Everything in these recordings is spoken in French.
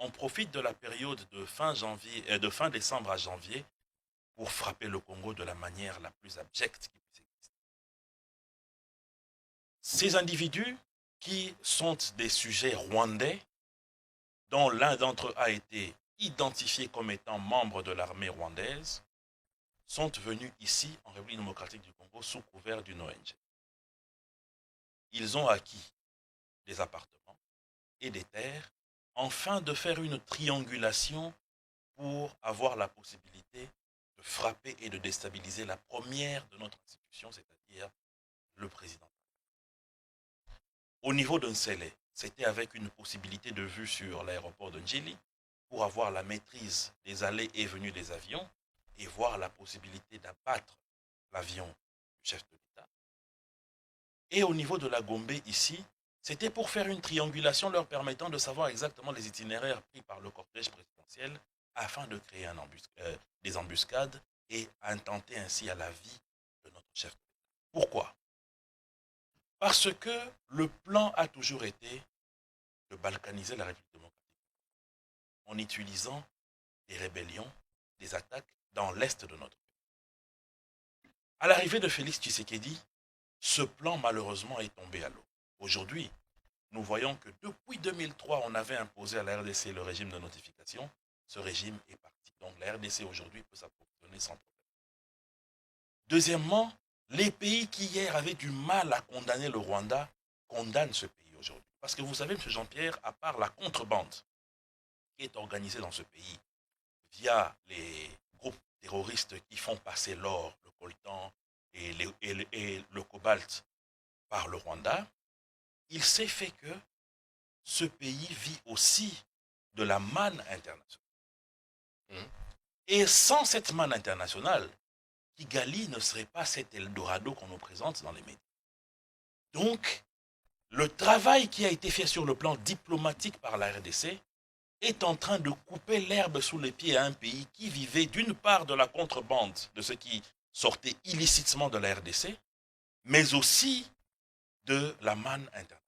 on profite de la période de fin janvier, de fin décembre à janvier pour frapper le Congo de la manière la plus abjecte qui puisse exister. Ces individus qui sont des sujets rwandais, dont l'un d'entre eux a été identifié comme étant membre de l'armée rwandaise, sont venus ici, en République démocratique du Congo, sous couvert d'une ONG. Ils ont acquis des appartements et des terres, afin de faire une triangulation pour avoir la possibilité de frapper et de déstabiliser la première de notre institution, c'est-à-dire le président. Au niveau de Nsele, c'était avec une possibilité de vue sur l'aéroport de Njili pour avoir la maîtrise des allées et venues des avions et voir la possibilité d'abattre l'avion du chef de l'État. Et au niveau de la Gombe ici, c'était pour faire une triangulation leur permettant de savoir exactement les itinéraires pris par le cortège présidentiel afin de créer des embuscades et intenter ainsi à la vie de notre chef de l'État. Pourquoi? Parce que le plan a toujours été de balkaniser la République démocratique en utilisant des rébellions, des attaques dans l'est de notre pays. À l'arrivée de Félix Tshisekedi, ce plan malheureusement est tombé à l'eau. Aujourd'hui, nous voyons que depuis 2003, on avait imposé à la RDC le régime de notification. Ce régime est parti. Donc la RDC aujourd'hui peut s'approvisionner sans problème. Deuxièmement, les pays qui hier avaient du mal à condamner le Rwanda condamnent ce pays aujourd'hui. Parce que vous savez, M. Jean-Pierre, à part la contrebande qui est organisée dans ce pays via les groupes terroristes qui font passer l'or, le coltan et le cobalt par le Rwanda, il s'est fait que ce pays vit aussi de la manne internationale. Et sans cette manne internationale, Kigali ne serait pas cet Eldorado qu'on nous présente dans les médias. Donc, le travail qui a été fait sur le plan diplomatique par la RDC est en train de couper l'herbe sous les pieds à un pays qui vivait d'une part de la contrebande de ce qui sortait illicitement de la RDC, mais aussi de la manne internationale.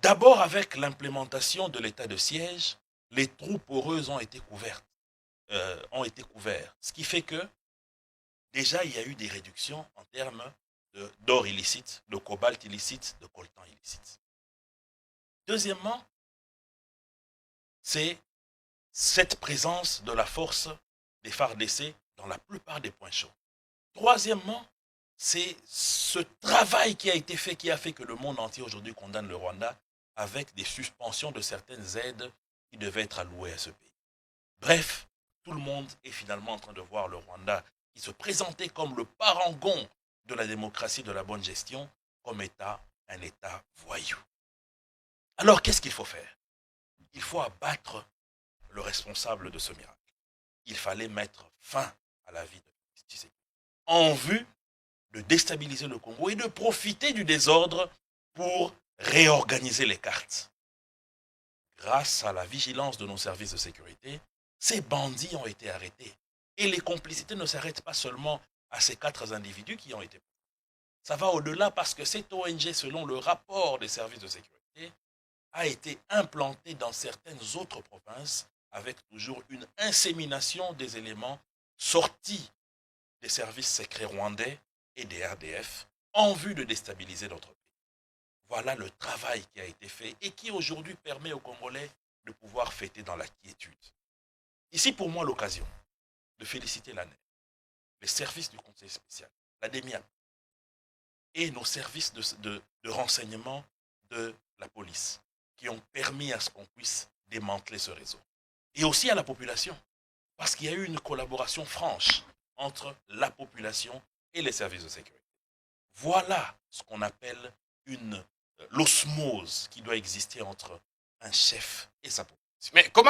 D'abord, avec l'implémentation de l'état de siège, les trous poreuses ont été couverts. Ce qui fait que, déjà, il y a eu des réductions en termes d'or illicite, de cobalt illicite, de coltan illicite. Deuxièmement, c'est cette présence de la force des FARDC dans la plupart des points chauds. Troisièmement, c'est ce travail qui a été fait, qui a fait que le monde entier aujourd'hui condamne le Rwanda avec des suspensions de certaines aides qui devaient être allouées à ce pays. Bref, tout le monde est finalement en train de voir le Rwanda qui se présentait comme le parangon de la démocratie, de la bonne gestion, comme un État voyou. Alors, qu'est-ce qu'il faut faire? Il faut abattre le responsable de ce miracle. Il fallait mettre fin à la vie de Tshisekedi en vue de déstabiliser le Congo et de profiter du désordre pour réorganiser les cartes. Grâce à la vigilance de nos services de sécurité, ces bandits ont été arrêtés. Et les complicités ne s'arrêtent pas seulement à ces 4 individus qui ont été. Ça va au-delà parce que cette ONG, selon le rapport des services de sécurité, a été implantée dans certaines autres provinces avec toujours une insémination des éléments sortis des services secrets rwandais et des RDF en vue de déstabiliser notre pays. Voilà le travail qui a été fait et qui aujourd'hui permet aux Congolais de pouvoir fêter dans la quiétude. Ici pour moi l'occasion de féliciter l'ANER, les services du Conseil spécial, la DEMIAP et nos services de renseignement de la police qui ont permis à ce qu'on puisse démanteler ce réseau. Et aussi à la population, parce qu'il y a eu une collaboration franche entre la population et les services de sécurité. Voilà ce qu'on appelle l'osmose qui doit exister entre un chef et sa population. Mais comment